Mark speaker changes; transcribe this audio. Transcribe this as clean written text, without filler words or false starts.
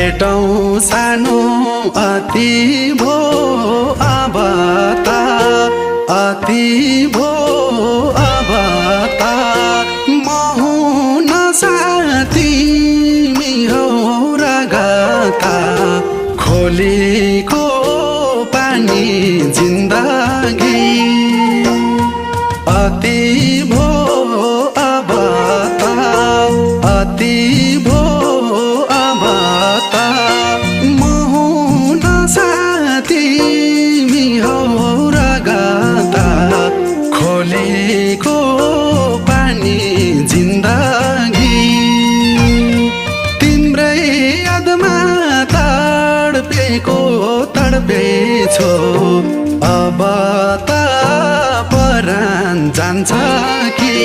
Speaker 1: भेटौँ सानो अति भो अब त अति भो अब त म हुन साथी मिहो रगता खोलीको पानी जिन्दगी अति भो अब त अति भो अब त म हुन साथी मिहो रगता खोलीको पानी जिन्दगी तिम्रै यादमा तडपेको तडपेछु अब त परान जान्छ कि